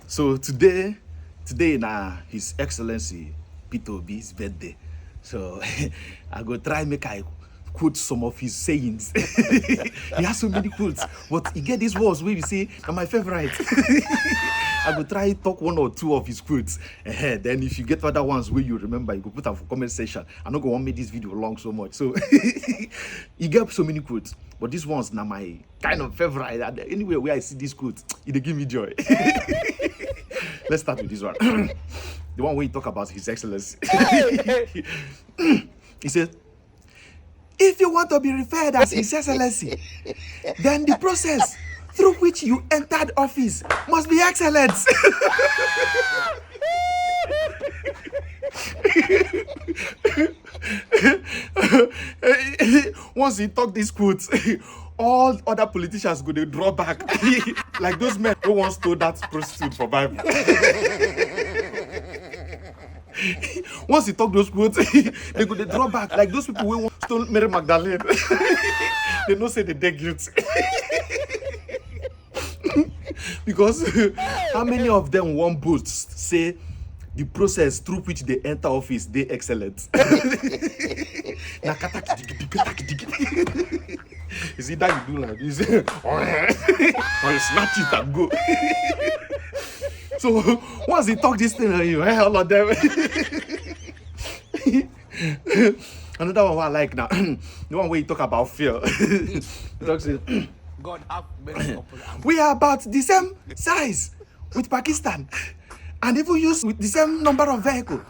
So today na His Excellency Peter Obi's birthday. So I go try make I quote some of his sayings. He has so many quotes, but he get these words where you say, "Are my favorite." I go try talk one or two of his quotes. Then if you get other ones where you remember, you go put them for comment section. I'm not gonna make this video long so much. So he get so many quotes, but this one's now my kind of favorite. Anywhere where I see these quotes, it give me joy. Let's start with this one. The one where he talk about His Excellency. He said, if you want to be referred as His Excellency, then the process through which you entered office must be excellent. Once he talk these quotes, all other politicians go they draw back. Like those men who once stole that prostitute for Bible. Once he talk those quotes, they go they draw back. Like those people who once stole Mary Magdalene. They don't say they guilty. Because how many of them won't boast say the process through which they enter office they excellent? You see that you do like this, or you snatch it and go. So once he talk this thing, you all of them. Another one I like now, the one where you talk about fear. He talks God have mercy upon us. We are about the same size with Pakistan, and even use with the same number of vehicles,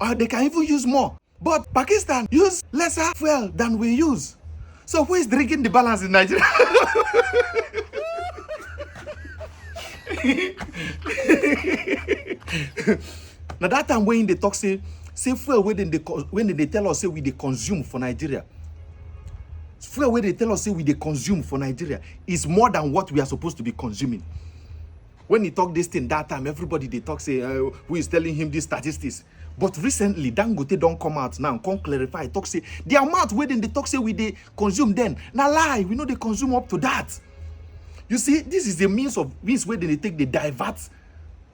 or they can even use more. But Pakistan use lesser fuel than we use. So who is drinking the balance in Nigeria? Now that time when they talk say fuel when they tell us say we they consume for Nigeria. Fuel where they tell us say we they consume for Nigeria is more than what we are supposed to be consuming. When he talk this thing that time, everybody they talk say who is telling him these statistics. But recently, Dangote don't come out now and come clarify. Talk say the amount where they talk say we they consume then. Now lie, we know they consume up to that. You see, this is the means where they take the divert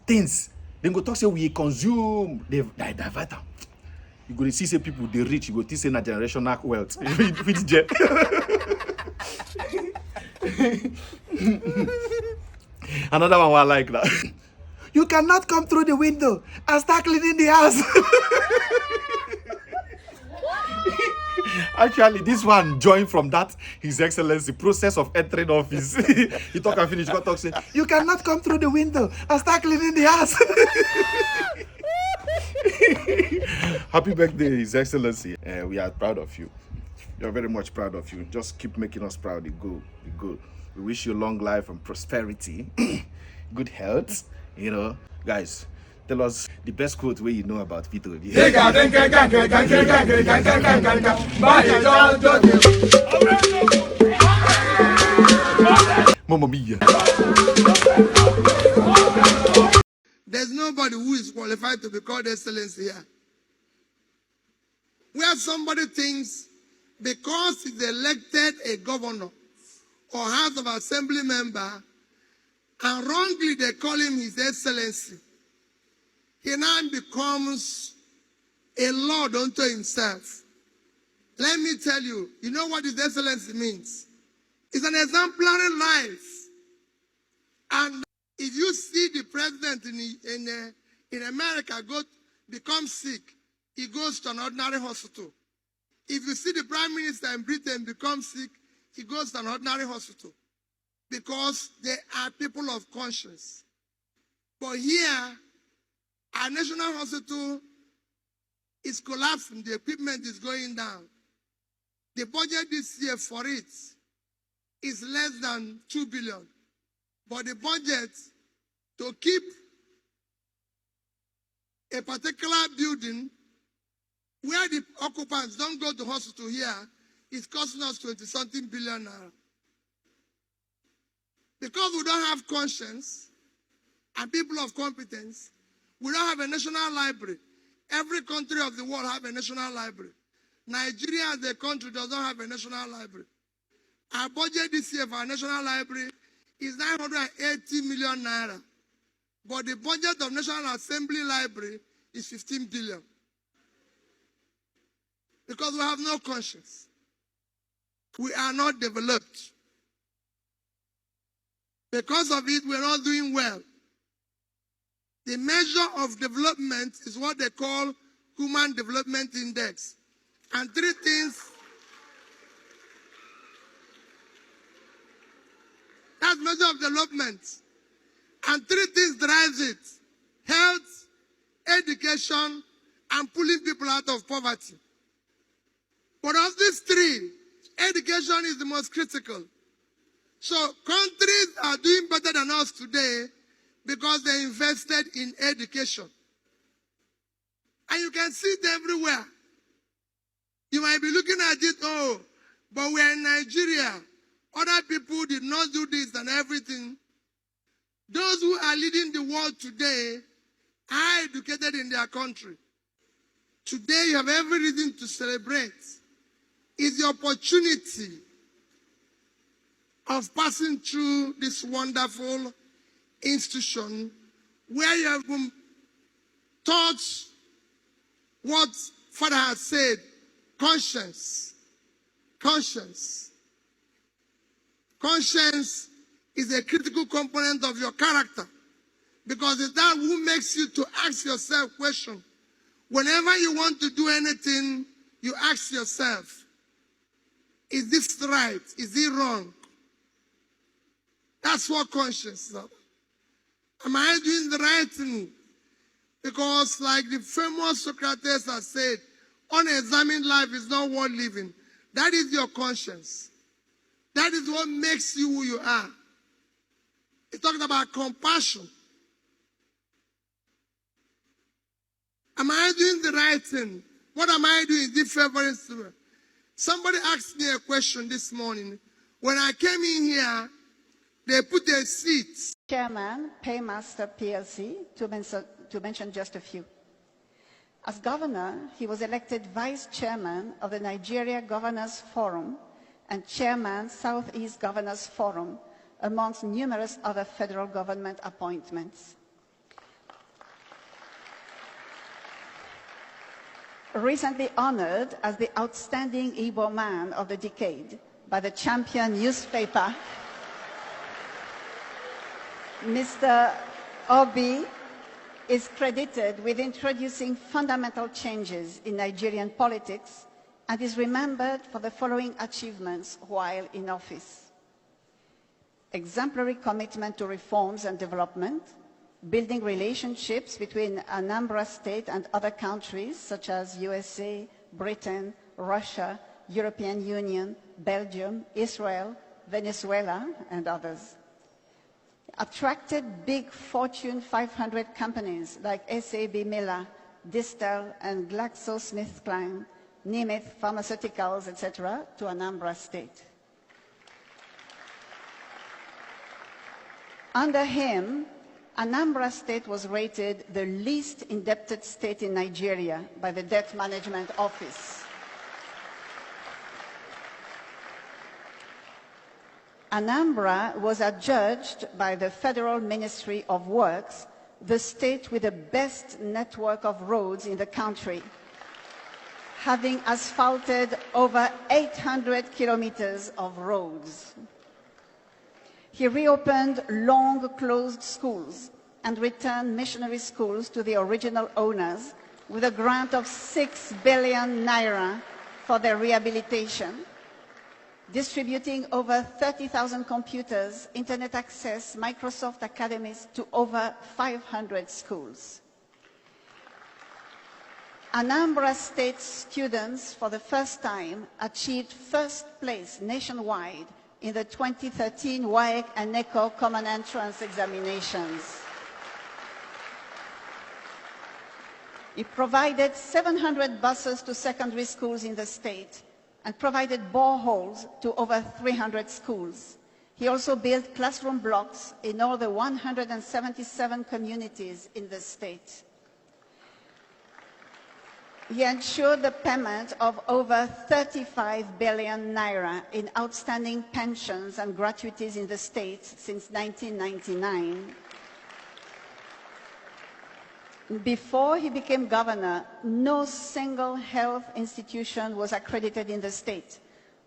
things. Then go talk say we consume, they divert them. You go to see say people they rich, you go to see na generational wealth. Which jet. Another one I like that. You cannot come through the window and start cleaning the house. Actually, this one joined from that His Excellency process of entering office. He talk and finish, go talk say, you cannot come through the window and start cleaning the house. Happy birthday, His Excellency. We are proud of you. We are very much proud of you. Just keep making us proud. The good. We wish you long life and prosperity, good health. You know, guys, tell us the best quote where you know about Peter Obi. Mamma mia. There's nobody who is qualified to be called Excellency here. Where somebody thinks because he's elected a governor or House of Assembly member, and wrongly they call him His Excellency, he now becomes a lord unto himself. Let me tell you, you know what His Excellency means? It's an exemplary life. And if you see the president in America become sick, he goes to an ordinary hospital. If you see the prime minister in Britain become sick, he goes to an ordinary hospital. Because they are people of conscience. But here, our national hospital is collapsing. The equipment is going down. The budget this year for it is less than 2 billion. But the budget to keep a particular building where the occupants don't go to hospital here is costing us 20-something billion naira. Because we don't have conscience and people of competence, we don't have a national library. Every country of the world have a national library. Nigeria as a country does not have a national library. Our budget this year for our national library is 980 million naira. But the budget of National Assembly Library is 15 billion. Because we have no conscience. We are not developed. Because of it, we're not doing well. The measure of development is what they call Human Development Index. And three things, that's measure of development. And three things drives it: health, education, and pulling people out of poverty. But of these three, education is the most critical. So countries are doing better than us today because they invested in education. And you can see it everywhere. You might be looking at it, oh, but we're in Nigeria. Other people did not do this and everything. Those who are leading the world today are educated in their country. Today you have every reason to celebrate. It's the opportunity of passing through this wonderful institution where you have been taught what Father has said: conscience. Conscience. Conscience is a critical component of your character, because it's that who makes you to ask yourself questions. Whenever you want to do anything, you ask yourself, is this right? Is it wrong? That's what conscience is about. Am I doing the right thing? Because like the famous Socrates has said, unexamined life is not worth living. That is your conscience. That is what makes you who you are. He talked about compassion. Am I doing the right thing? What am I doing? Is it favoring students? Somebody asked me a question this morning. When I came in here, they put a seat. Chairman, Paymaster PLC, to mention just a few. As governor, he was elected vice chairman of the Nigeria Governors Forum and chairman Southeast Governors Forum, amongst numerous other federal government appointments. Recently honored as the outstanding Igbo man of the decade by the Champion newspaper, Mr. Obi is credited with introducing fundamental changes in Nigerian politics and is remembered for the following achievements while in office: exemplary commitment to reforms and development, building relationships between Anambra State and other countries such as USA, Britain, Russia, European Union, Belgium, Israel, Venezuela, and others. Attracted big Fortune 500 companies like SAB Miller, Distel, and GlaxoSmithKline, Nemeth Pharmaceuticals, etc., to Anambra State. Under him, Anambra State was rated the least indebted state in Nigeria by the Debt Management Office. Anambra was adjudged by the Federal Ministry of Works the state with the best network of roads in the country, having asphalted over 800 kilometers of roads. He reopened long-closed schools and returned missionary schools to the original owners with a grant of 6 billion naira for their rehabilitation, distributing over 30,000 computers, internet access, Microsoft academies to over 500 schools. Anambra State students, for the first time, achieved first place nationwide in the 2013 WAEC and NECO Common Entrance examinations. It provided 700 buses to secondary schools in the state and provided boreholes to over 300 schools. He also built classroom blocks in all the 177 communities in the state. He ensured the payment of over 35 billion naira in outstanding pensions and gratuities in the state since 1999. Before he became governor, no single health institution was accredited in the state.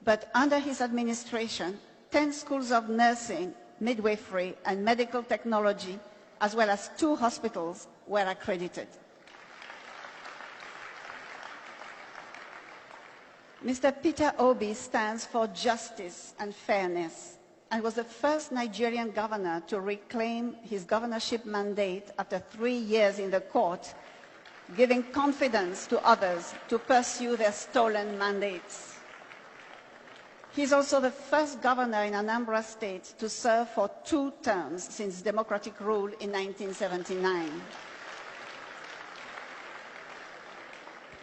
But under his administration, 10 schools of nursing, midwifery, and medical technology, as well as 2 hospitals, were accredited. Mr. Peter Obi stands for justice and fairness and was the first Nigerian governor to reclaim his governorship mandate after 3 years in the court, giving confidence to others to pursue their stolen mandates. He's also the first governor in Anambra State to serve for 2 terms since democratic rule in 1979.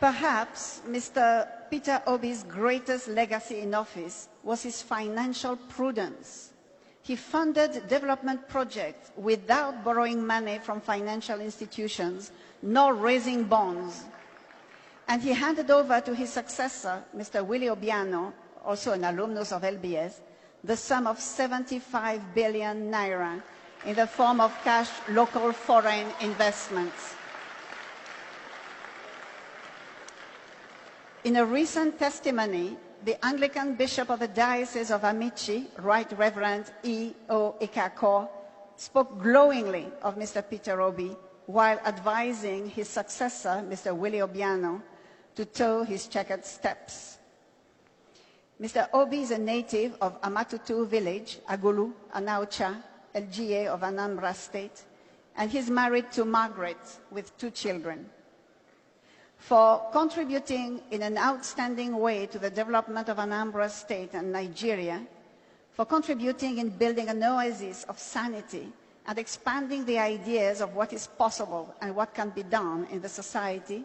Perhaps Mr. Peter Obi's greatest legacy in office was his financial prudence. He funded development projects without borrowing money from financial institutions, nor raising bonds. And he handed over to his successor, Mr. Willie Obiano, also an alumnus of LBS, the sum of 75 billion naira in the form of cash local foreign investments. In a recent testimony, the Anglican Bishop of the Diocese of Amici, Right Reverend E.O. Ikako, spoke glowingly of Mr. Peter Obi while advising his successor, Mr. Willie Obiano, to toe his checkered steps. Mr. Obi is a native of Amatutu village, Agulu, Anaucha, LGA of Anambra State, and he's married to Margaret with 2 children. For contributing in an outstanding way to the development of Anambra State and Nigeria, for contributing in building an oasis of sanity and expanding the ideas of what is possible and what can be done in the society,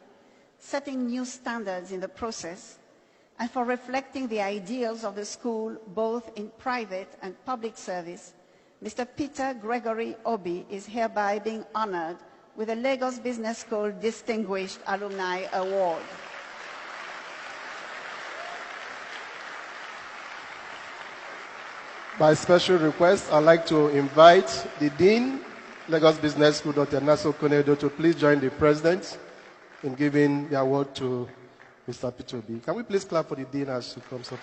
setting new standards in the process, and for reflecting the ideals of the school both in private and public service, Mr. Peter Gregory Obi is hereby being honored with the Lagos Business School Distinguished Alumni Award. By special request, I'd like to invite the Dean, Lagos Business School, Dr. Naso Konedo, to please join the President in giving the award to Mr. Peter Obi. Can we please clap for the Dean as she comes up?